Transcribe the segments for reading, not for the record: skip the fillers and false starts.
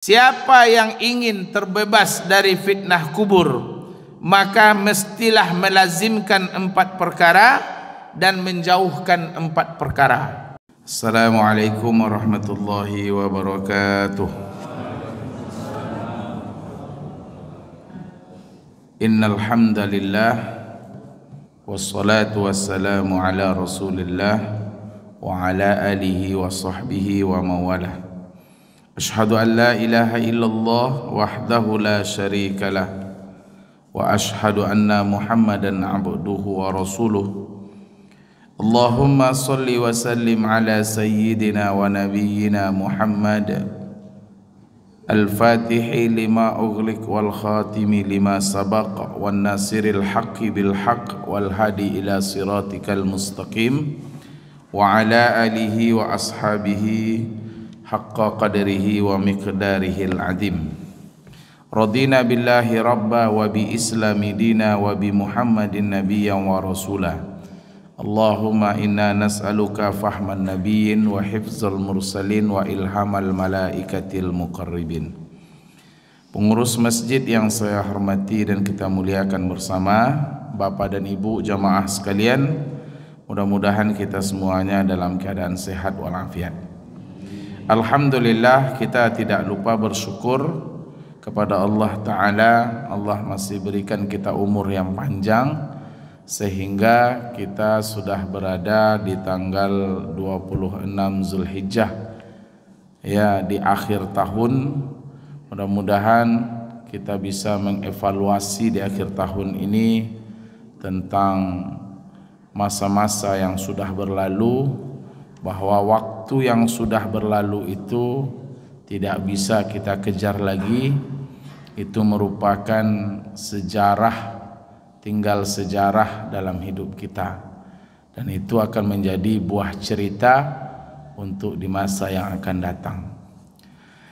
Siapa yang ingin terbebas dari fitnah kubur, maka mestilah melazimkan 4 perkara dan menjauhkan 4 perkara. Assalamualaikum warahmatullahi wabarakatuh. Innal hamdalillah wassalatu wassalamu ala Rasulillah wa ala alihi wa sahbihi wa mawalah. Ashhadu an la ilaha illallah wahdahu la syarika lah wa ashhadu anna Muhammadan abduhu wa rasuluh. Allahumma salli wa sallim ala sayyidina wa nabiyyina Muhammad al-fatihi lima ughliq wal khatimi lima sabaq wan nasiril haqqi bil haqq wal hadi ila siratikal mustaqim wa ala alihi wa ashabihi haqqa qadrihi wa miqdarihil azim. Radina billahi rabba wa bi islami dina wa bi Muhammadin nabiyyan wa rasulah. Allahumma inna nas'aluka fahman nabiyyin wa hifzal mursalin wa ilhamal malaikatil muqarribin. Pengurus masjid yang saya hormati dan kita muliakan bersama, Bapak dan Ibu jamaah sekalian, mudah-mudahan kita semuanya dalam keadaan sehat walafiat. Alhamdulillah, kita tidak lupa bersyukur kepada Allah Ta'ala. Allah masih berikan kita umur yang panjang sehingga kita sudah berada di tanggal 26 Zulhijjah, ya, di akhir tahun. Mudah-mudahan kita bisa mengevaluasi di akhir tahun ini tentang masa-masa yang sudah berlalu, bahwa waktu yang sudah berlalu itu tidak bisa kita kejar lagi. Itu merupakan sejarah, tinggal sejarah dalam hidup kita, dan itu akan menjadi buah cerita untuk di masa yang akan datang.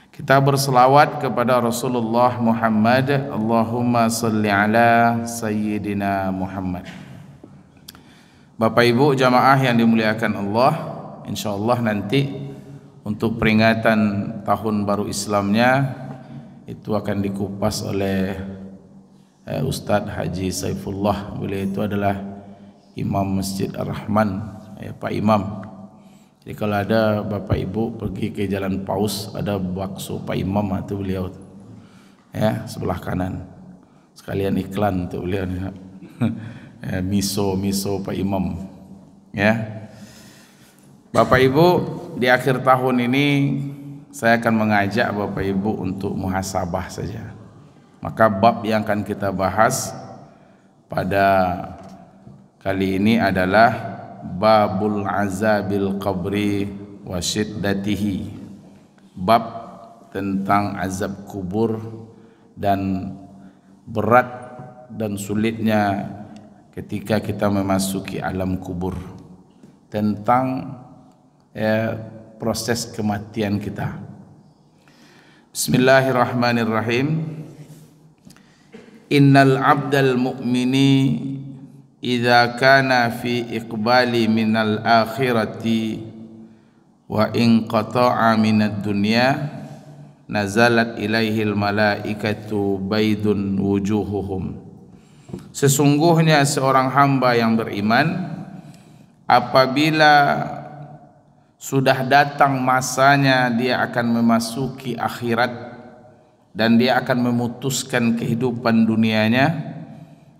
Kita berselawat kepada Rasulullah Muhammad. Allahumma salli ala sayyidina Muhammad. Bapak Ibu jamaah yang dimuliakan Allah, insyaallah nanti untuk peringatan tahun baru Islamnya itu akan dikupas oleh Ustadz Haji Saifullah. Beliau itu adalah Imam Masjid Ar-Rahman, Pak Imam. Jadi kalau ada Bapak Ibu pergi ke Jalan Paus, ada bakso Pak Imam, itu beliau, ya, sebelah kanan. Sekalian iklan untuk beliau. miso Pak Imam, ya. Bapak Ibu, di akhir tahun ini saya akan mengajak Bapak Ibu untuk muhasabah saja. Maka bab yang akan kita bahas pada kali ini adalah babul azabil qabri wa syiddatihi. Bab tentang azab kubur dan berat dan sulitnya ketika kita memasuki alam kubur, tentang proses kematian kita. Bismillahirrahmanirrahim. Innal abdal mu'mini idza kana fi iqbali minal akhirati wa in qata'a minad dunya nazalat ilaihil malaikatu baydun wujuhuhum. Sesungguhnya seorang hamba yang beriman, apabila sudah datang masanya dia akan memasuki akhirat dan dia akan memutuskan kehidupan dunianya,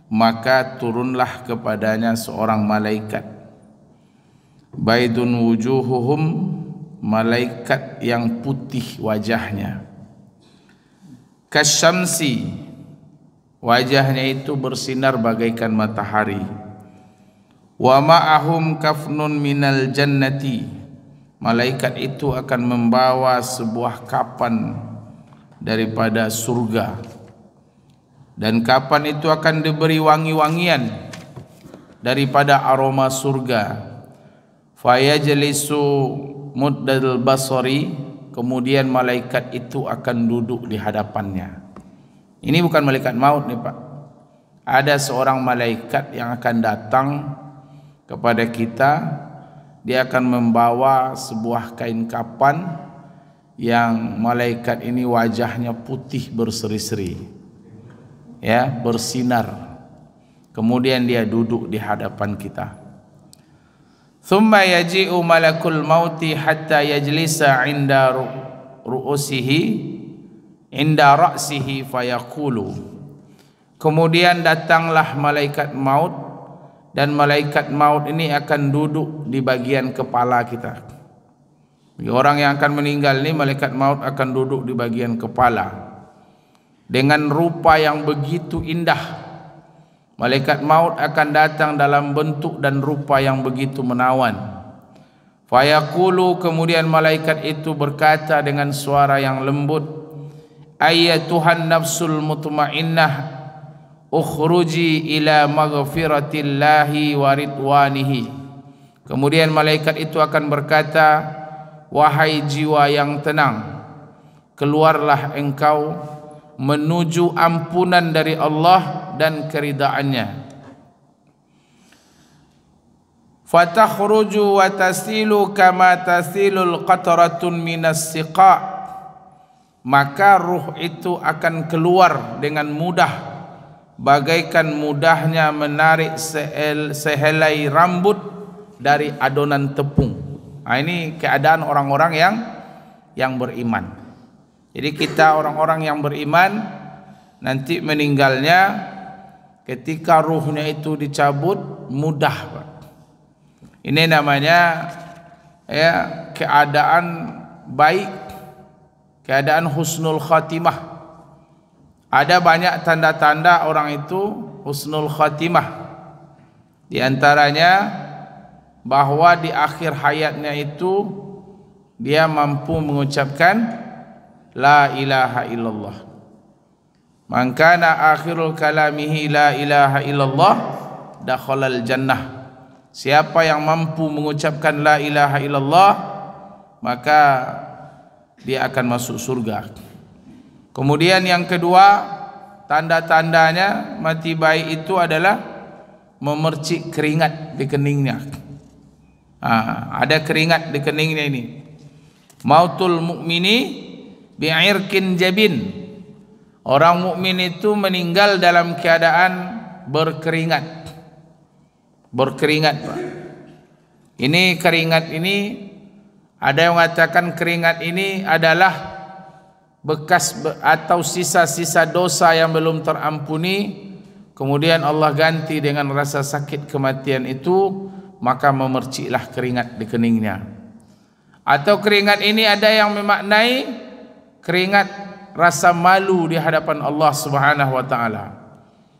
maka turunlah kepadanya seorang malaikat. Baydun wujuhuhum, malaikat yang putih wajahnya. Kasyamsi, wajahnya itu bersinar bagaikan matahari. Wa ma'ahum kafnun minal jannati, malaikat itu akan membawa sebuah kapan daripada surga, dan kapan itu akan diberi wangi-wangian daripada aroma surga. Fayajlisu muddal basari, kemudian malaikat itu akan duduk di hadapannya. Ini bukan malaikat maut nih Pak. Ada seorang malaikat yang akan datang kepada kita. Dia akan membawa sebuah kain kapan yang malaikat ini wajahnya putih berseri-seri, ya, bersinar. Kemudian dia duduk di hadapan kita. Thumma yaji'u malakul mauti hatta yajlisa 'inda ra'sihi fayaqulu. Kemudian datanglah malaikat maut, dan malaikat maut ini akan duduk di bagian kepala kita. Bagi orang yang akan meninggal ini, malaikat maut akan duduk di bagian kepala dengan rupa yang begitu indah. Malaikat maut akan datang dalam bentuk dan rupa yang begitu menawan. Fayaqulu, kemudian malaikat itu berkata dengan suara yang lembut, ayyatuhan nafsul mutmainnah, ukhruji ila maghfiratillahi wa ridwanihi. Kemudian malaikat itu akan berkata, wahai jiwa yang tenang, keluarlah engkau menuju ampunan dari Allah dan keridaannya. Fatakhruju wa tasilu kama tasilul qatratun minas siqa. Maka ruh itu akan keluar dengan mudah, bagaikan mudahnya menarik sehelai rambut dari adonan tepung. Nah, ini keadaan orang-orang yang beriman. Jadi kita orang-orang yang beriman nanti meninggalnya ketika ruhnya itu dicabut mudah, Pak. Ini namanya ya keadaan baik, keadaan husnul khatimah. Ada banyak tanda-tanda orang itu husnul khatimah. Di antaranya bahwa di akhir hayatnya itu dia mampu mengucapkan la ilaha illallah. Man kana akhirul kalamihi la ilaha illallah dakhalal jannah. Siapa yang mampu mengucapkan la ilaha illallah, maka dia akan masuk surga. Kemudian yang kedua, tanda-tandanya mati baik itu adalah memercik keringat di keningnya. Ada keringat di keningnya ini. Mautul mukmini bi'irkin jabin. Orang mukmin itu meninggal dalam keadaan berkeringat. Berkeringat, Pak. Ini keringat ini, ada yang mengatakan keringat ini adalah bekas atau sisa-sisa dosa yang belum terampuni, kemudian Allah ganti dengan rasa sakit kematian itu, maka memerciklah keringat di keningnya. Atau keringat ini ada yang memaknai keringat rasa malu di hadapan Allah Subhanahu wa taala.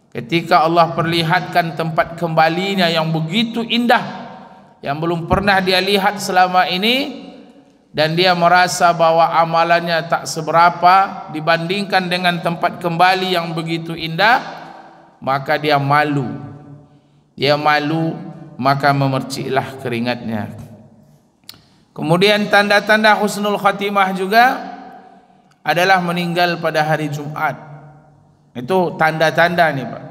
Ketika Allah perlihatkan tempat kembalinya yang begitu indah, yang belum pernah dia lihat selama ini, dan dia merasa bahwa amalannya tak seberapa dibandingkan dengan tempat kembali yang begitu indah, maka dia malu. Dia malu, maka memerciklah keringatnya. Kemudian tanda-tanda husnul khatimah juga adalah meninggal pada hari Jumat. Itu tanda-tanda nih, Pak.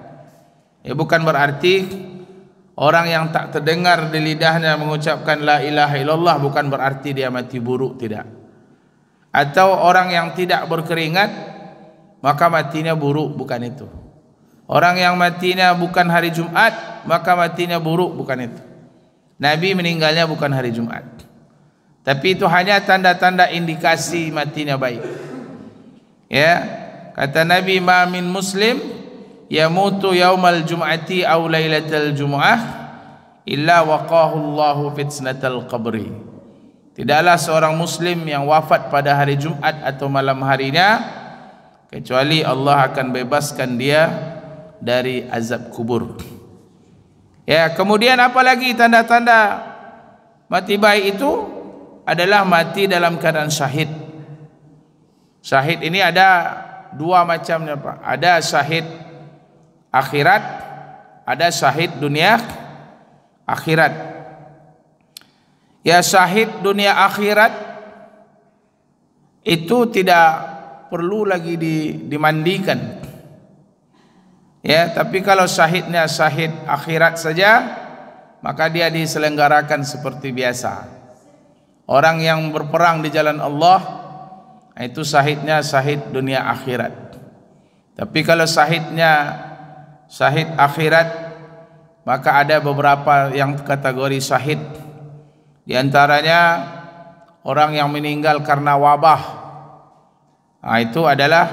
Ya, bukan berarti orang yang tak terdengar di lidahnya mengucapkan la ilaha illallah bukan berarti dia mati buruk, tidak. Atau orang yang tidak berkeringat maka matinya buruk, bukan itu. Orang yang matinya bukan hari Jumat maka matinya buruk, bukan itu. Nabi meninggalnya bukan hari Jumat, tapi itu hanya tanda-tanda indikasi matinya baik. Ya, kata Nabi, ma min muslim yamutu yaumal jum'ati aw lailatal jumu'ah illa waqahu Allahu fitnatal qabri. Tidaklah seorang muslim yang wafat pada hari Jumat atau malam harinya kecuali Allah akan bebaskan dia dari azab kubur. Ya, kemudian apa lagi tanda-tanda mati baik itu? Adalah mati dalam keadaan syahid. Syahid ini ada dua macamnya, Pak. Ada syahid akhirat, ada syahid dunia akhirat. Ya, syahid dunia akhirat itu tidak perlu lagi dimandikan. Ya, tapi kalau syahidnya syahid akhirat saja, maka dia diselenggarakan seperti biasa. Orang yang berperang di jalan Allah itu syahidnya syahid dunia akhirat. Tapi kalau syahidnya syahid akhirat, maka ada beberapa yang kategori syahid. Di antaranya orang yang meninggal karena wabah, itu adalah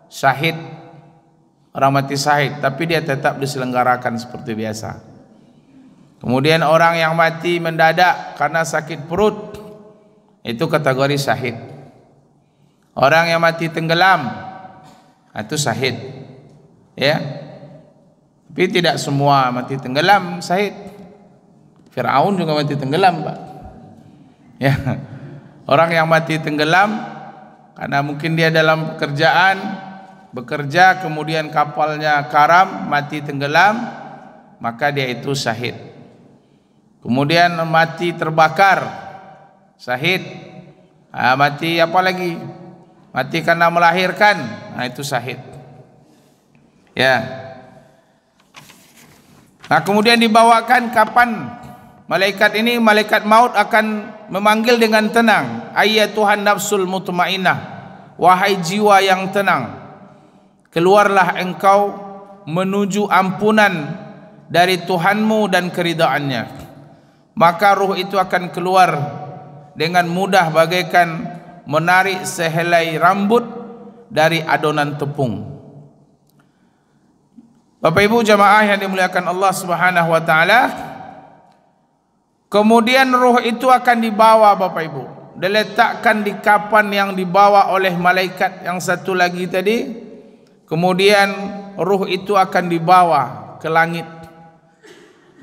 syahid, orang mati syahid, tapi dia tetap diselenggarakan seperti biasa. Kemudian orang yang mati mendadak karena sakit perut, itu kategori syahid. Orang yang mati tenggelam, itu syahid, ya. Tapi tidak semua mati tenggelam syahid. Fir'aun juga mati tenggelam, Pak. Ya. Orang yang mati tenggelam karena mungkin dia dalam pekerjaan bekerja, kemudian kapalnya karam, mati tenggelam, maka dia itu syahid. Kemudian mati terbakar, syahid. Mati apa lagi? Mati karena melahirkan, itu syahid. Ya. Nah, kemudian dibawakan kapan malaikat ini, malaikat maut akan memanggil dengan tenang, ayyatuhan nafsul mutmainnah, wahai jiwa yang tenang, keluarlah engkau menuju ampunan dari Tuhanmu dan keridaannya. Maka ruh itu akan keluar dengan mudah bagaikan menarik sehelai rambut dari adonan tepung. Bapak Ibu jamaah yang dimuliakan Allah Subhanahu wa taala, kemudian ruh itu akan dibawa, Bapak Ibu, diletakkan di kapan yang dibawa oleh malaikat yang satu lagi tadi. Kemudian ruh itu akan dibawa ke langit,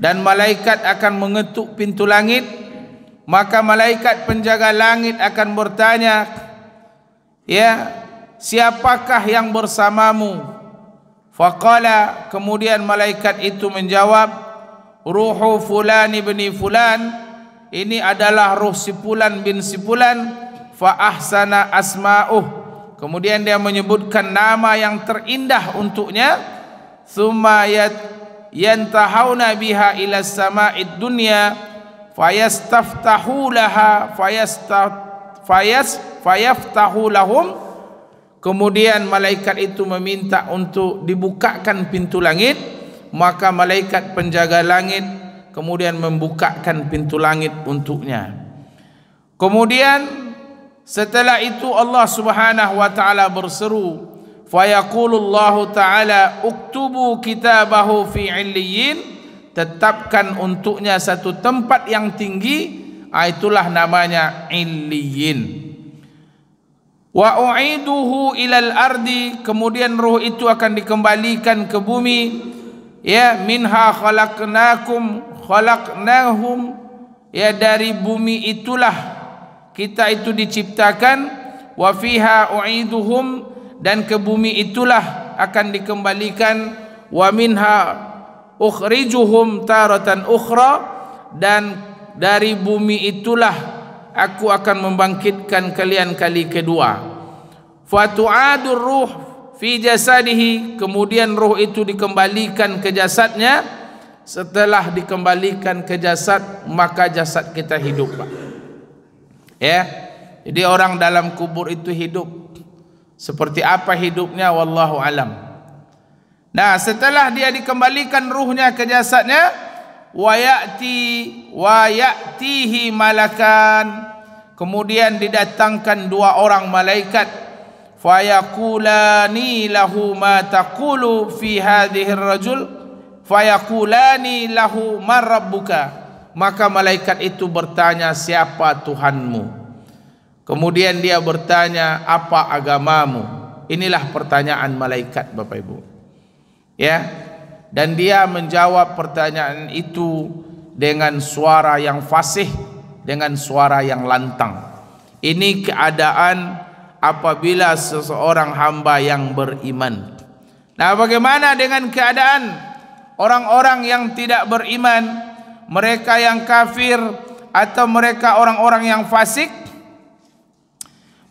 dan malaikat akan mengetuk pintu langit. Maka malaikat penjaga langit akan bertanya, ya, siapakah yang bersamamu? Faqala, kemudian malaikat itu menjawab, ruhu fulan ibni fulan, ini adalah ruh si fulan bin si fulan. Fa ahsana asma'uh, kemudian dia menyebutkan nama yang terindah untuknya. Tsumma yantahuna biha ila sama'id dunya fayastaftahu laha fayaftahu lahum. Kemudian malaikat itu meminta untuk dibukakan pintu langit, maka malaikat penjaga langit kemudian membukakan pintu langit untuknya. Kemudian setelah itu Allah Subhanahu wa taala berseru, fayaqulullahu taala uktubu kitabahu fi 'illiyyin, tetapkan untuknya satu tempat yang tinggi, itulah namanya Illiyin. Wa u'iduhu ilal ardi, kemudian ruh itu akan dikembalikan ke bumi, ya, minha khalaqnahum, ya, dari bumi itulah kita itu diciptakan. Wa fiha u'iduhum, dan ke bumi itulah akan dikembalikan. Wa minha ukhrijuhum taratan ukhra, dan dari bumi itulah aku akan membangkitkan kalian kali kedua. Fatu'adur ruh fi jasadihi, kemudian ruh itu dikembalikan ke jasadnya. Setelah dikembalikan ke jasad, maka jasad kita hidup, Pak. Ya, jadi orang dalam kubur itu hidup. Seperti apa hidupnya, wallahu alam. Nah, setelah dia dikembalikan ruhnya ke jasadnya, wa ya'tihi malakan, kemudian didatangkan dua orang malaikat. Fayaqulani lahu ma taqulu fi hadhihi ar-rajul, fayaqulani lahu man rabbuka, maka malaikat itu bertanya, siapa Tuhanmu? Kemudian dia bertanya, apa agamamu? Inilah pertanyaan malaikat, Bapak Ibu, ya. Dan dia menjawab pertanyaan itu dengan suara yang fasih, dengan suara yang lantang. Ini keadaan apabila seseorang hamba yang beriman. Nah, bagaimana dengan keadaan orang-orang yang tidak beriman, mereka yang kafir atau mereka orang-orang yang fasik?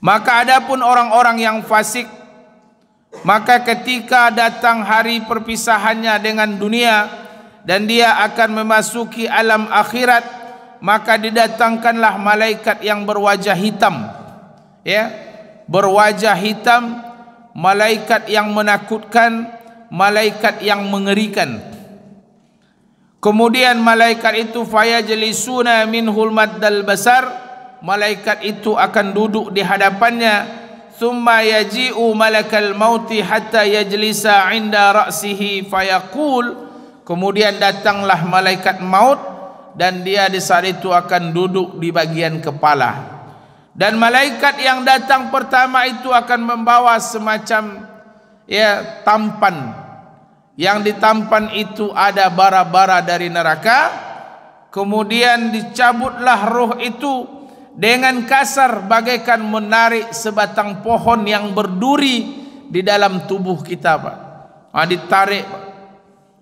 Maka adapun orang-orang yang fasik, maka ketika datang hari perpisahannya dengan dunia dan dia akan memasuki alam akhirat, maka didatangkanlah malaikat yang berwajah hitam, ya, berwajah hitam, malaikat yang menakutkan, malaikat yang mengerikan. Kemudian malaikat itu fayajlisuna minhul maddal basar, malaikat itu akan duduk di hadapannya. Thumma yaji'u malakal mauti hatta yajlisa 'inda ra'sihi fayaqul, kemudian datanglah malaikat maut dan dia di saat itu akan duduk di bagian kepala. Dan malaikat yang datang pertama itu akan membawa semacam tampan. Yang ditampan itu ada bara-bara dari neraka. Kemudian dicabutlah roh itu dengan kasar bagaikan menarik sebatang pohon yang berduri di dalam tubuh kita, Pak. Ditarik, Pak,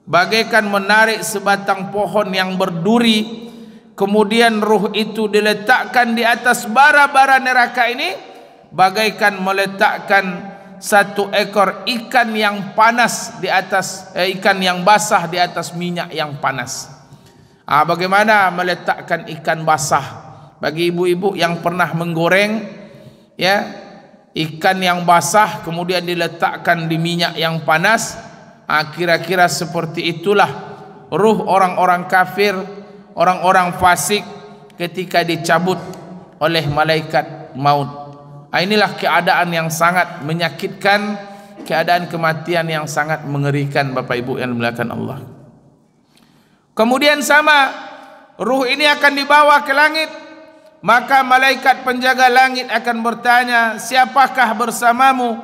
bagaikan menarik sebatang pohon yang berduri. Kemudian roh itu diletakkan di atas bara-bara neraka ini, bagaikan meletakkan satu ekor ikan yang panas di atas ikan yang basah di atas minyak yang panas. Bagaimana meletakkan ikan basah? Bagi ibu-ibu yang pernah menggoreng ikan yang basah kemudian diletakkan di minyak yang panas, kira-kira seperti itulah ruh orang-orang kafir, orang-orang fasik ketika dicabut oleh malaikat maut. Inilah keadaan yang sangat menyakitkan, keadaan kematian yang sangat mengerikan, Bapak Ibu yang dimuliakan Allah. Kemudian sama, ruh ini akan dibawa ke langit. Maka malaikat penjaga langit akan bertanya, siapakah bersamamu?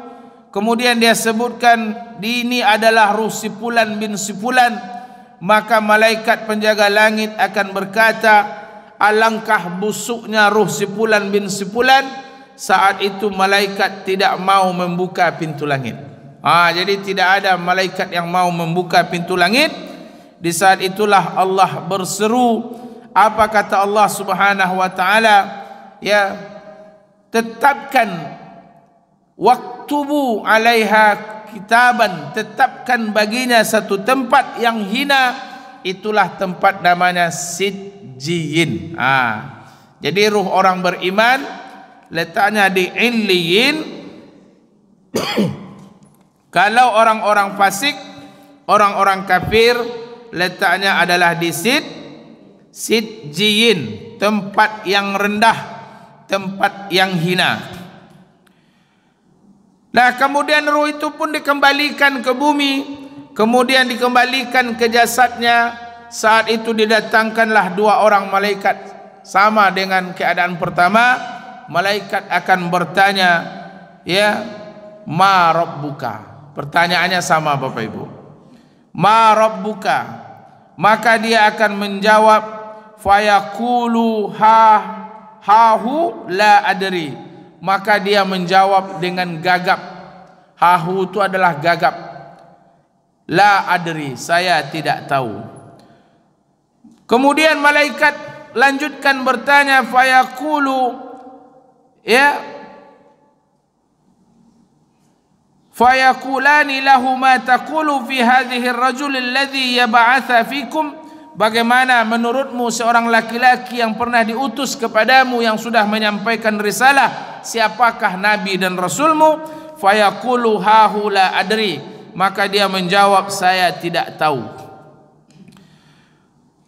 Kemudian dia sebutkan, ini adalah ruh si Fulan bin si Fulan. Maka malaikat penjaga langit akan berkata, alangkah busuknya ruh si Fulan bin si Fulan. Saat itu malaikat tidak mau membuka pintu langit. Jadi tidak ada malaikat yang mau membuka pintu langit. Di saat itulah Allah berseru. Apa kata Allah Subhanahu wa taala? Tetapkan, waktubu 'alaiha kitaban, tetapkan baginya satu tempat yang hina, itulah tempat namanya Sijjiyin. Jadi ruh orang beriman letaknya di Illiyin. Kalau orang-orang fasik, orang-orang kafir, letaknya adalah di Sijjiyin, tempat yang rendah, tempat yang hina. Nah, kemudian ruh itu pun dikembalikan ke bumi, kemudian dikembalikan ke jasadnya. Saat itu didatangkanlah dua orang malaikat, sama dengan keadaan pertama. Malaikat akan bertanya, ma rabbuka. Pertanyaannya sama, Bapak Ibu. Ma rabbuka. Maka dia akan menjawab, fayaqulu hahu la adri. Maka dia menjawab dengan gagap. Hahu itu adalah gagap. La adri, saya tidak tahu. Kemudian malaikat lanjutkan bertanya, fayaqulu fayaqulani lahu ma taqulu fi hadhihi ar-rajul alladhi yab'atha fikum. Bagaimana menurutmu seorang laki-laki yang pernah diutus kepadamu, yang sudah menyampaikan risalah, siapakah nabi dan rasulmu? Fayaqulu hahu la adri. Maka dia menjawab, saya tidak tahu.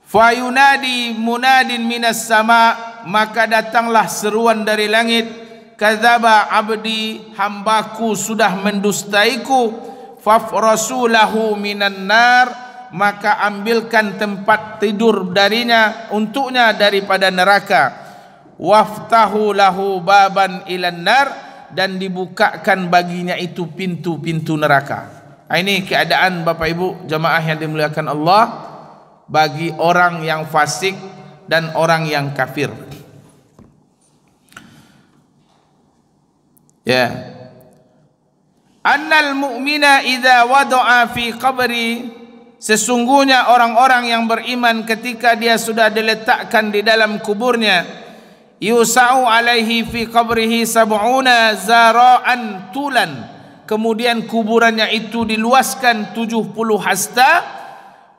Fayunadi munadin minas sama. Maka datanglah seruan dari langit, kadzaba abdi, hambaku sudah mendustaiku. Fafrasulahu minan nar. Maka ambilkan tempat tidur darinya, untuknya daripada neraka. Waftahu lahu baban ilan nar. Dan dibukakan baginya itu pintu-pintu neraka. Ini keadaan Bapak Ibu jamaah yang dimuliakan Allah bagi orang yang fasik dan orang yang kafir. Annal mu'mina idza wada'a fi qabri, sesungguhnya orang-orang yang beriman ketika dia sudah diletakkan di dalam kuburnya, yusa'u alaihi fi qabrihi sab'una zara'an tulan, kemudian kuburannya itu diluaskan 70 hasta,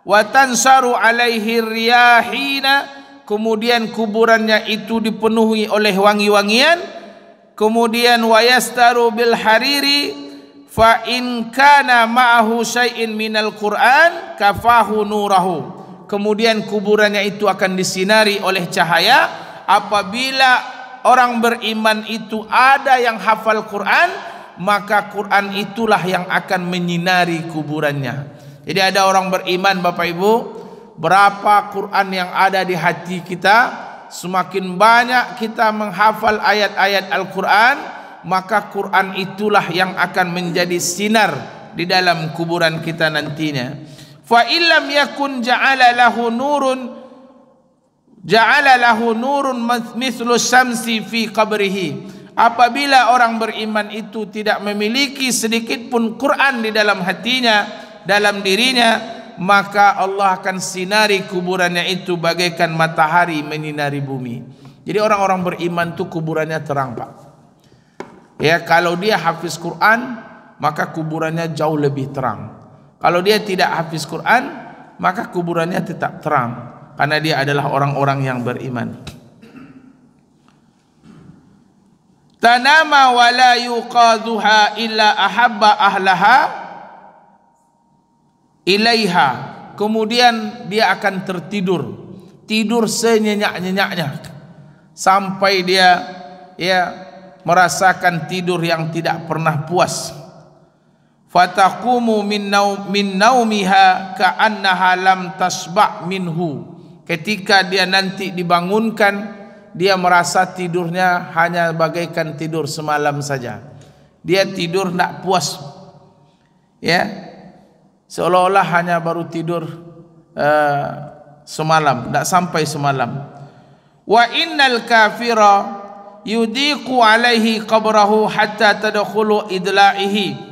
wa tansaru alaihi riyahina, kemudian kuburannya itu dipenuhi oleh wangi-wangian. kemudian wa yastaru bil hariri fa in kana ma'ahu syai'in minal Qur'an kafahu nurahu. Kemudian kuburannya itu akan disinari oleh cahaya. Apabila orang beriman itu ada yang hafal Quran, maka Quran itulah yang akan menyinari kuburannya. Jadi ada orang beriman, Bapak Ibu, berapa Quran yang ada di hati kita, semakin banyak kita menghafal ayat-ayat Al-Quran, maka Quran itulah yang akan menjadi sinar di dalam kuburan kita nantinya. Fa illam yakun ja'ala lahu nurun mithlu syamsi fi qabrihi. Apabila orang beriman itu tidak memiliki sedikit pun Quran di dalam hatinya, dalam dirinya, maka Allah akan sinari kuburannya itu bagaikan matahari menyinari bumi. Jadi orang-orang beriman itu kuburannya terang, Pak. Ya, kalau dia hafiz Quran, maka kuburannya jauh lebih terang. Kalau dia tidak hafiz Quran, maka kuburannya tetap terang, karena dia adalah orang-orang yang beriman. Tanama wa la yuqadhuha illa ahabba ahlaha ilaiha. Kemudian dia akan tidur senyenyak-nyenyaknya sampai dia merasakan tidur yang tidak pernah puas. Fataqumu min naumiha ka'annaha lam tasba' minhu. Ketika dia nanti dibangunkan, dia merasa tidurnya hanya bagaikan tidur semalam saja. Dia tidur tidak puas, seolah-olah hanya baru tidur semalam, tidak sampai semalam. Wa innal kafira yudiqu alaihi qabrahu hatta tadkhulu idla'ihi.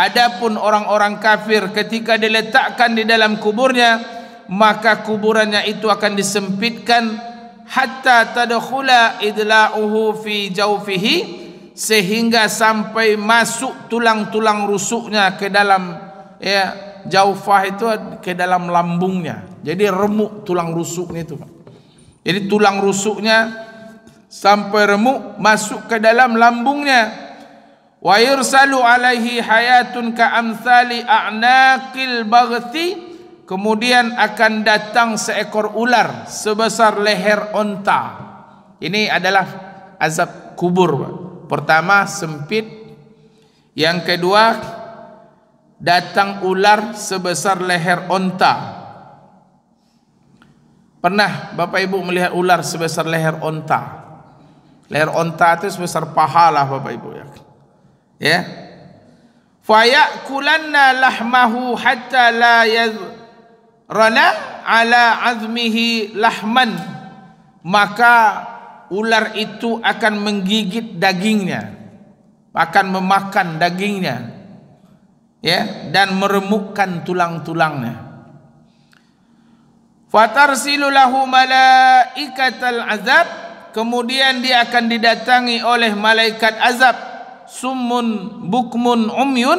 Adapun orang-orang kafir ketika diletakkan di dalam kuburnya, maka kuburannya itu akan disempitkan hatta tadkhula idla'uhu fi jawfihi, sehingga sampai masuk tulang-tulang rusuknya ke dalam jaufah itu, ke dalam lambungnya. Jadi remuk tulang rusuknya itu, Pak. Jadi tulang rusuknya sampai remuk masuk ke dalam lambungnya. Wa yursalu alaihi hayatun ka amsali a'naqil baghti. Kemudian akan datang seekor ular sebesar leher onta. Ini adalah azab kubur, Pak. Pertama sempit, yang kedua datang ular sebesar leher onta. Pernah Bapak Ibu melihat ular sebesar leher onta? Leher onta itu sebesar paha lah, Bapak Ibu, ya. Fayakulanna lahmahu hatta la yazrana ala azmihi lahman. Maka ular itu akan menggigit dagingnya, akan memakan dagingnya, dan meremukkan tulang-tulangnya. Fatarsilu lahu malaikatal azab. Kemudian dia akan didatangi oleh malaikat azab. Summun bukmun umyun,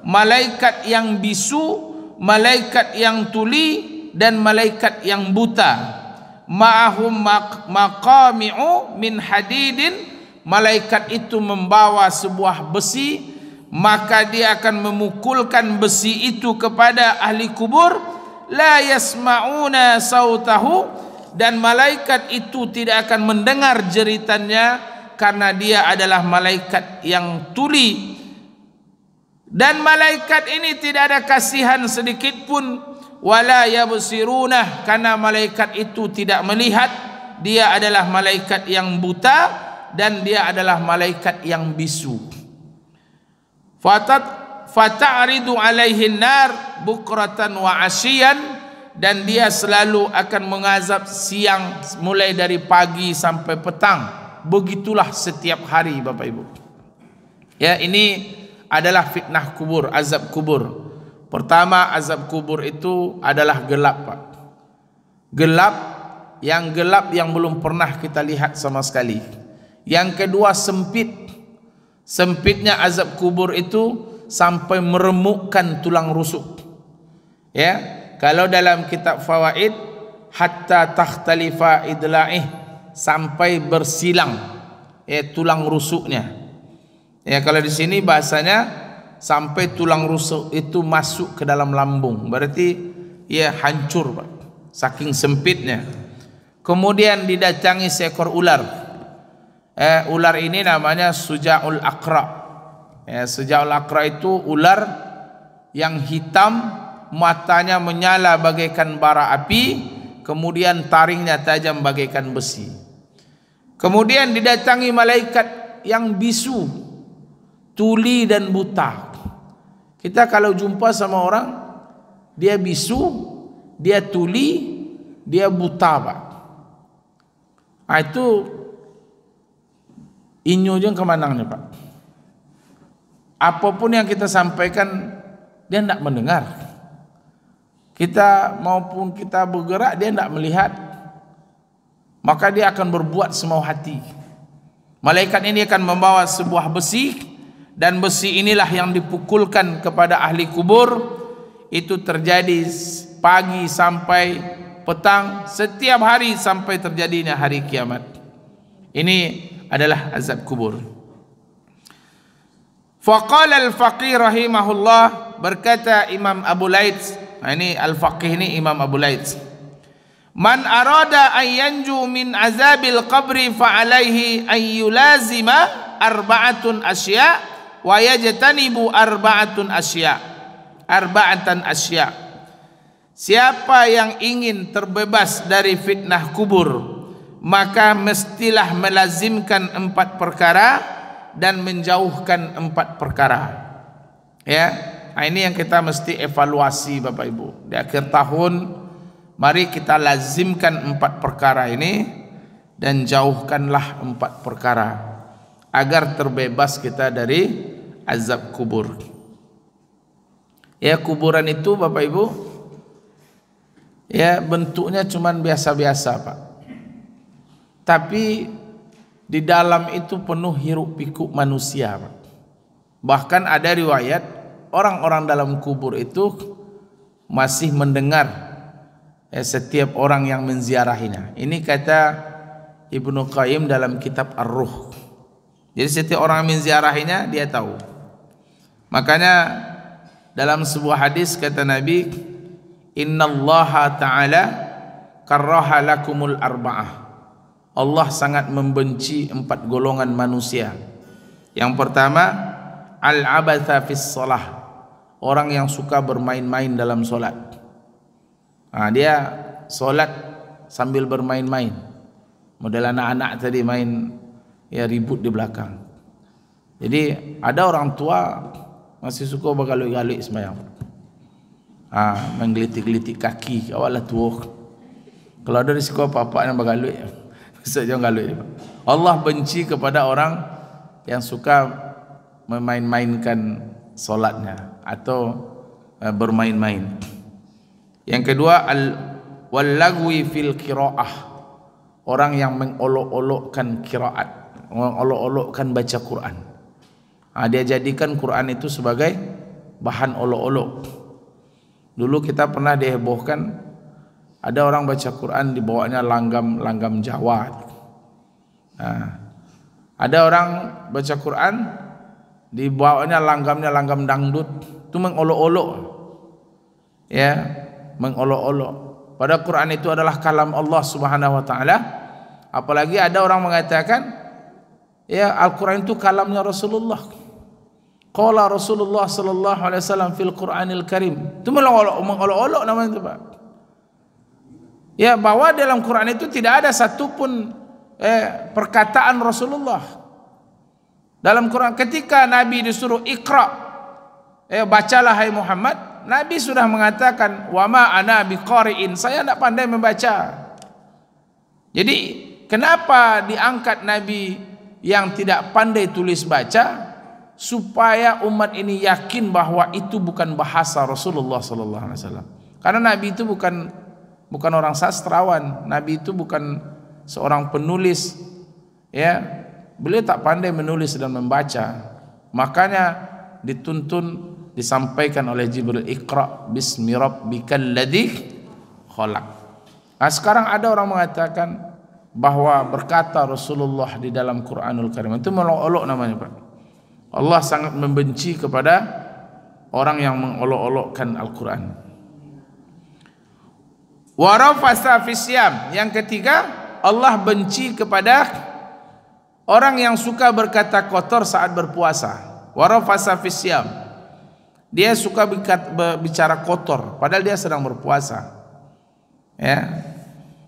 malaikat yang bisu, malaikat yang tuli, dan malaikat yang buta. Ma'ahum maqami'u min hadidin. Malaikat itu membawa sebuah besi, maka dia akan memukulkan besi itu kepada ahli kubur. La yasma'una sautahu, dan malaikat itu tidak akan mendengar jeritannya, karena dia adalah malaikat yang tuli. Dan malaikat ini tidak ada kasihan sedikit pun. Wala yabsiruna, karena malaikat itu tidak melihat. Dia adalah malaikat yang buta, dan dia adalah malaikat yang bisu. Fata'ridu alaihin nar bukratan wa asyian, dan dia selalu akan mengazab siang, mulai dari pagi sampai petang. Begitulah setiap hari, Bapak Ibu. Ya, ini adalah fitnah kubur, azab kubur. Pertama, azab kubur itu adalah gelap, Pak. Gelap yang belum pernah kita lihat sama sekali. Yang kedua, sempit. Sempitnya azab kubur itu sampai meremukkan tulang rusuk. Kalau dalam kitab Fawaid, hatta takhtalifa idla'ih, sampai bersilang tulang rusuknya. Ya, kalau di sini bahasanya sampai tulang rusuk itu masuk ke dalam lambung, berarti ya hancur, Pak, saking sempitnya. Kemudian didatangi seekor ular. Ular ini namanya Suja'ul Aqra. Suja'ul Aqra itu ular yang hitam, matanya menyala bagaikan bara api, kemudian taringnya tajam bagaikan besi. Kemudian didatangi malaikat yang bisu, tuli dan buta. Kita kalau jumpa sama orang, dia bisu, dia tuli, dia buta, Pak. Itu inyo jeung kemanangnya, Pak. Apapun yang kita sampaikan, dia tidak mendengar. Kita maupun kita bergerak, dia tidak melihat. Maka dia akan berbuat semau hati. Malaikat ini akan membawa sebuah besi, dan besi inilah yang dipukulkan kepada ahli kubur. Itu terjadi pagi sampai petang, setiap hari sampai terjadinya hari kiamat. Ini adalah azab kubur. Faqala al-faqih rahimahullah, berkata Imam Abu Laits, ini al-faqih ini Imam Abu Laits, man arada an yanju min azabil qabri fa alaihi an yulazima arba'atun asya wa yajtanibu arba'atan asya. Siapa yang ingin terbebas dari fitnah kubur, maka mestilah melazimkan 4 perkara dan menjauhkan 4 perkara. Ya, ini yang kita mesti evaluasi, Bapak Ibu. Di akhir tahun, mari kita lazimkan 4 perkara ini dan jauhkanlah 4 perkara agar terbebas kita dari azab kubur. Ya, kuburan itu Bapak Ibu, ya bentuknya cuman biasa-biasa, Pak. Tapi di dalam itu penuh hiruk pikuk manusia, Pak. Bahkan ada riwayat orang-orang dalam kubur itu masih mendengar setiap orang yang menziarahinya. Ini kata Ibnu Qayyim dalam kitab Ar-Ruh. Jadi setiap orang yang menziarahinya dia tahu. Makanya dalam sebuah hadis kata Nabi, innallaha ta'ala karraha lakumul arba'ah. Allah sangat membenci 4 golongan manusia. Yang pertama, al-abatha fis shalah, orang yang suka bermain-main dalam solat. Dia solat sambil bermain-main. Model anak-anak tadi main, ya ribut di belakang. Jadi ada orang tua masih suka bergalui-galui sembahyang. Menggelitik-gelitik kaki, awaklah tua. Kalau ada risiko apa-apa yang bergalui, jangan galui. Allah benci kepada orang yang suka memain-mainkan solatnya atau bermain-main. Yang kedua, wal-lagwi fil qiraah, orang yang mengolok-olokkan qiraat, mengolok-olokkan baca Quran. Dia jadikan Quran itu sebagai bahan olok-olok. Dulu kita pernah dihebohkan, ada orang baca Quran dibawanya langgam Jawa. Ada orang baca Quran dibawanya langgam dangdut. Itu mengolok-olok. Ya, mengolok-olok. Pada Quran itu adalah kalam Allah Subhanahu wa taala. Apalagi ada orang mengatakan, ya Al-Quran itu kalamnya Rasulullah. Qala Rasulullah sallallahu alaihi wasallam fil Qur'anil Karim. Itu mengolok-olok namanya itu, Pak. Ya, bahwa dalam Quran itu tidak ada satupun perkataan Rasulullah. Dalam Quran ketika Nabi disuruh Iqra, bacalah hai Muhammad, Nabi sudah mengatakan wa ma ana biqari'in, saya tidak pandai membaca. Jadi kenapa diangkat Nabi yang tidak pandai tulis baca? Supaya umat ini yakin bahwa itu bukan bahasa Rasulullah sallallahu alaihi wasallam. Karena Nabi itu bukan orang sastrawan, Nabi itu bukan seorang penulis, ya. Beliau tak pandai menulis dan membaca. Makanya dituntun, disampaikan oleh Jibril, Iqra bismi rabbikal ladzi khalaq. Sekarang ada orang mengatakan bahwa berkata Rasulullah di dalam Quranul Karim itu melolok namanya, Pak. Allah sangat membenci kepada orang yang mengolok-olokkan Al-Quran. Wa rafasa fi siyam. Yang ketiga, Allah benci kepada orang yang suka berkata kotor saat berpuasa. Wa rafasa fi siyam. Dia suka bicara kotor padahal dia sedang berpuasa. Ya.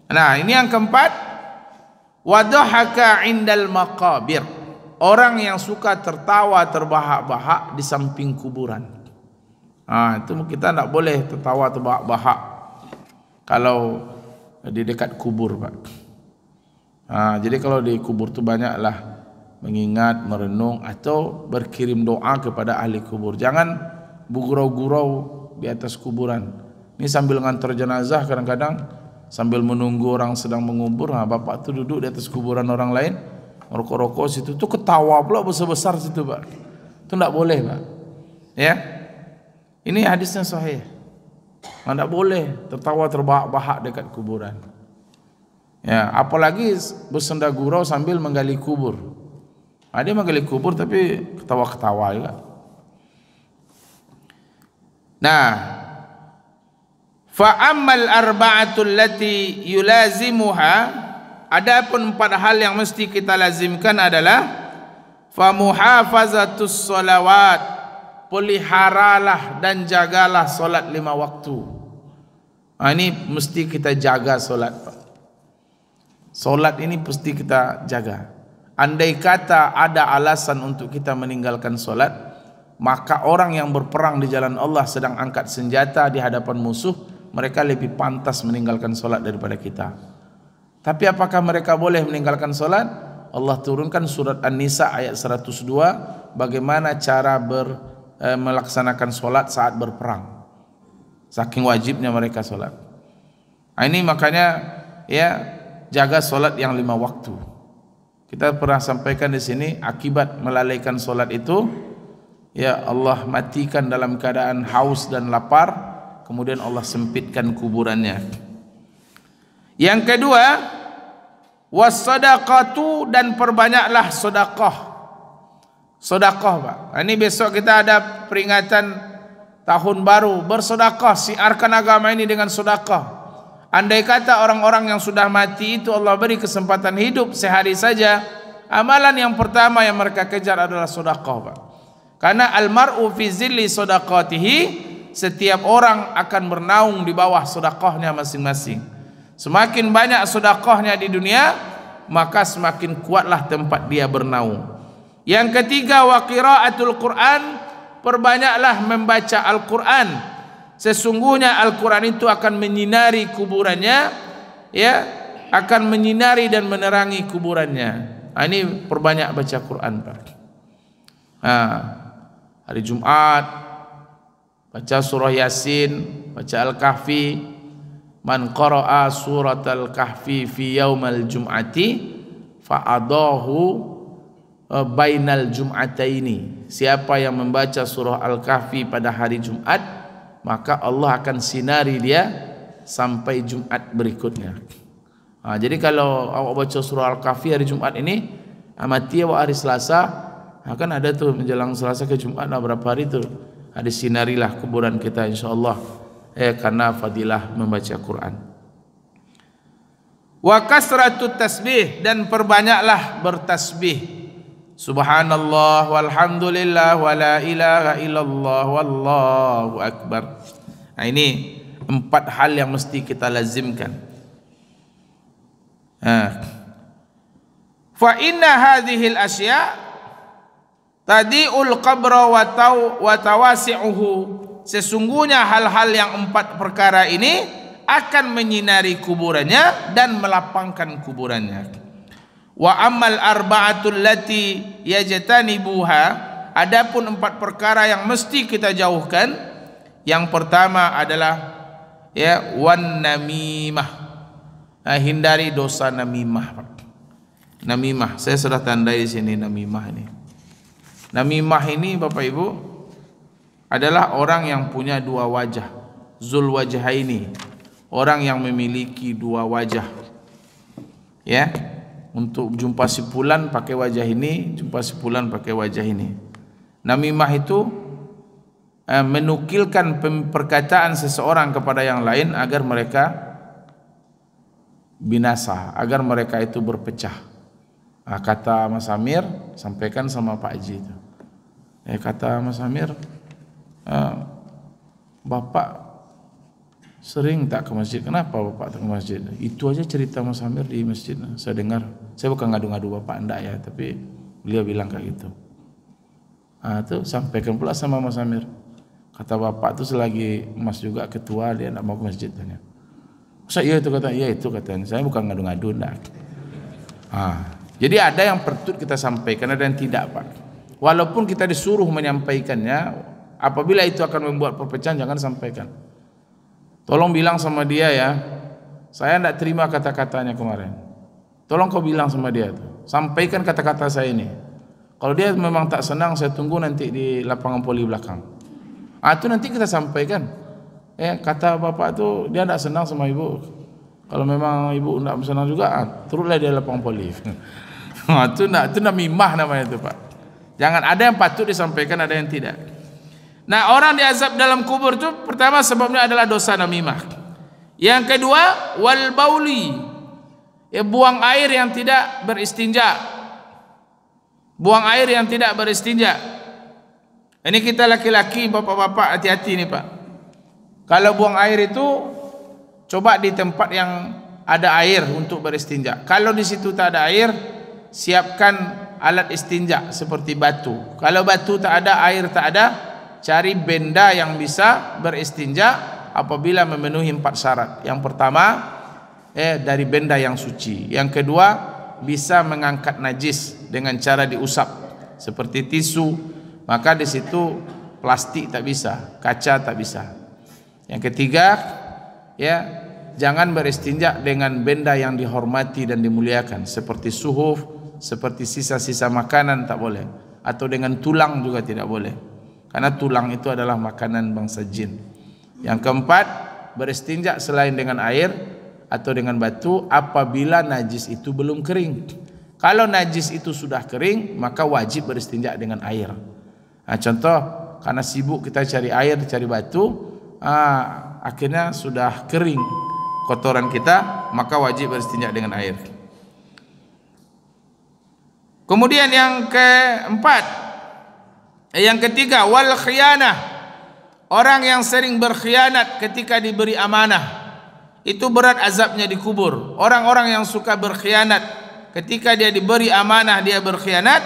Nah, ini yang keempat, wa dhahaka 'indal maqabir. Orang yang suka tertawa terbahak-bahak di samping kuburan. Itu kita tidak boleh tertawa terbahak-bahak kalau di dekat kubur, Pak. Jadi kalau di kubur itu banyaklah mengingat, merenung atau berkirim doa kepada ahli kubur. Jangan bergurau-gurau di atas kuburan. Ini sambil ngantar jenazah, kadang-kadang sambil menunggu orang sedang mengubur, bapak tu duduk di atas kuburan orang lain, rokok-rokok situ, tu ketawa pula besar-besar situ, Pak. Itu tidak boleh, Pak. Ya, ini hadisnya sahih. Tidak boleh tertawa terbahak-bahak dekat kuburan. Ya, apalagi bersenda gurau sambil menggali kubur. Dia menggali kubur tapi ketawa-ketawa juga. Nah, fa ammal arba'atul lati yulazimuha, adapun 4 hal yang mesti kita lazimkan adalah fa muhafazatus sholawat, peliharalah dan jagalah solat 5 waktu. Ini mesti kita jaga solat, Pak. Solat ini mesti kita jaga. Andai kata ada alasan untuk kita meninggalkan solat, maka orang yang berperang di jalan Allah sedang angkat senjata di hadapan musuh, mereka lebih pantas meninggalkan solat daripada kita. Tapi apakah mereka boleh meninggalkan solat? Allah turunkan surat An-Nisa ayat 102, bagaimana cara melaksanakan solat saat berperang. Saking wajibnya mereka solat. Ini makanya ya, jaga solat yang 5 waktu. Kita pernah sampaikan di sini, akibat melalaikan solat itu, ya Allah matikan dalam keadaan haus dan lapar, kemudian Allah sempitkan kuburannya. Yang kedua, wassadaqatu, dan perbanyaklah sedekah. Sedekah, Pak. Ini besok kita ada peringatan tahun baru, bersedekah, siarkan agama ini dengan sedekah. Andai kata orang-orang yang sudah mati itu Allah beri kesempatan hidup sehari saja, amalan yang pertama yang mereka kejar adalah sedekah, Pak. Karena almar'u fi zilli sedaqatihi, setiap orang akan bernaung di bawah sedekahnya masing-masing. Semakin banyak sedekahnya di dunia, maka semakin kuatlah tempat dia bernaung. Yang ketiga, wa qiraatul Quran, perbanyaklah membaca Al-Quran. Sesungguhnya Al-Quran itu akan menyinari kuburannya, ya, akan menyinari dan menerangi kuburannya. Ini perbanyak baca Quran, Pak. Hari Jumat baca surah Yasin, baca Al-Kahfi. Man qara'a surat Al-Kahfi fi yaumal jum'ati fa'adahu bainal jum'ataini. Siapa yang membaca surah Al-Kahfi pada hari Jumat, maka Allah akan sinari dia sampai Jumat berikutnya. Jadi kalau awak baca surah Al-Kahfi hari Jumat ini, mati awak hari Selasa, kan ada tuh menjelang Selasa ke Jumat, berapa hari tu, ada sinarilah kuburan kita insyaAllah, karena fadilah membaca Quran. Wa kasratut tasbih, dan perbanyaklah bertasbih. Subhanallah walhamdulillah wa la ilaha illallah wallahu akbar. Ini 4 hal yang mesti kita lazimkan. Fa inna hadhil asya tadi'ul qabra wa tawasi'uhu. Sesungguhnya hal-hal yang 4 perkara ini akan menyinari kuburannya dan melapangkan kuburannya. Wa ammal arba'atul lati yajtanibuha, adapun 4 perkara yang mesti kita jauhkan, yang pertama adalah wan namimah. Hindari dosa namimah. Namimah, saya sudah tandai di sini namimah ini. Namimah ini Bapak Ibu adalah orang yang punya 2 wajah, zul wajhaini, orang yang memiliki 2 wajah. Ya. Untuk jumpa si fulan pakai wajah ini, jumpa si fulan pakai wajah ini. Namimah itu menukilkan perkataan seseorang kepada yang lain agar mereka binasa, agar mereka itu berpecah. Kata Mas Amir, sampaikan sama Pak Haji itu. Kata Mas Amir, Bapak sering tak ke masjid. Kenapa Bapak tak ke masjid? Itu aja cerita Mas Amir di masjid. Saya dengar, saya bukan ngadu-ngadu Bapak, enggak ya, tapi beliau bilang kayak gitu. Itu sampaikan pula sama Mas Amir. Kata Bapak itu selagi Mas juga ketua, dia enggak mau ke masjid. Tanya. Masa iya itu kata, iya itu katanya. Saya bukan ngadu-ngadu, enggak. Jadi ada yang perlu kita sampaikan, ada yang tidak, Pak. Walaupun kita disuruh menyampaikannya, apabila itu akan membuat perpecahan, jangan sampaikan. Tolong bilang sama dia ya, saya tidak terima kata-katanya kemarin. Tolong kau bilang sama dia tuh, sampaikan kata-kata saya ini. Kalau dia memang tak senang, saya tunggu nanti di lapangan poli belakang. Itu nanti kita sampaikan. Kata Bapak tuh dia tidak senang sama ibu. Kalau memang ibu tidak senang juga, turutlah dia lapangan poli. Itu namimah namanya itu, Pak. Jangan, ada yang patut disampaikan, ada yang tidak. Nah, orang diazab dalam kubur itu pertama sebabnya adalah dosa namimah. Yang kedua, wal bauli, buang air yang tidak beristinja. Buang air yang tidak beristinja. Ini kita laki-laki, bapak-bapak hati-hati nih, Pak. Kalau buang air itu coba di tempat yang ada air untuk beristinja. Kalau di situ tak ada air, siapkan alat istinja seperti batu. Kalau batu tak ada, air tak ada, cari benda yang bisa beristinja apabila memenuhi 4 syarat. Yang pertama, dari benda yang suci. Yang kedua, bisa mengangkat najis dengan cara diusap seperti tisu. Maka di situ plastik tak bisa, kaca tak bisa. Yang ketiga, jangan beristinja dengan benda yang dihormati dan dimuliakan seperti suhuf, seperti sisa-sisa makanan tak boleh, atau dengan tulang juga tidak boleh, karena tulang itu adalah makanan bangsa jin. Yang keempat, beristinja selain dengan air atau dengan batu apabila najis itu belum kering. Kalau najis itu sudah kering, maka wajib beristinja dengan air. Contoh, karena sibuk kita cari air, cari batu, akhirnya sudah kering kotoran kita, maka wajib beristinja dengan air. Kemudian yang keempat, yang ketiga, wal khiyanah. Orang yang sering berkhianat ketika diberi amanah, itu berat azabnya di kubur. Orang-orang yang suka berkhianat ketika dia diberi amanah, dia berkhianat.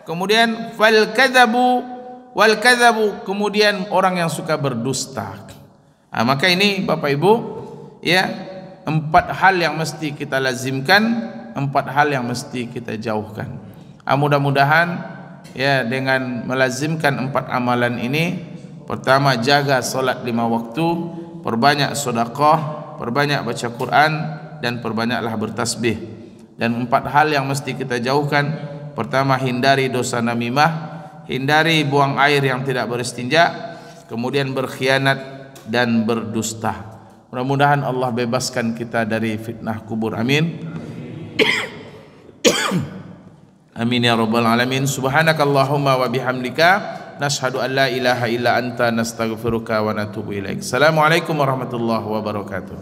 Kemudian fal kadzabu wal kadzabu, kemudian orang yang suka berdusta. Maka ini Bapak Ibu, 4 hal yang mesti kita lazimkan, 4 hal yang mesti kita jauhkan. Mudah-mudahan dengan melazimkan 4 amalan ini, pertama jaga solat 5 waktu, perbanyak sedekah, perbanyak baca Quran, dan perbanyaklah bertasbih. Dan 4 hal yang mesti kita jauhkan, pertama hindari dosa namimah, hindari buang air yang tidak beristinja, kemudian berkhianat dan berdusta. Mudah-mudahan Allah bebaskan kita dari fitnah kubur. Amin. Amin ya rabbal alamin. Subhanakallahumma wa bihamdika, nashhadu an la ilaha illa anta, nastaghfiruka wa natubu ilaik. Assalamualaikum warahmatullahi wabarakatuh.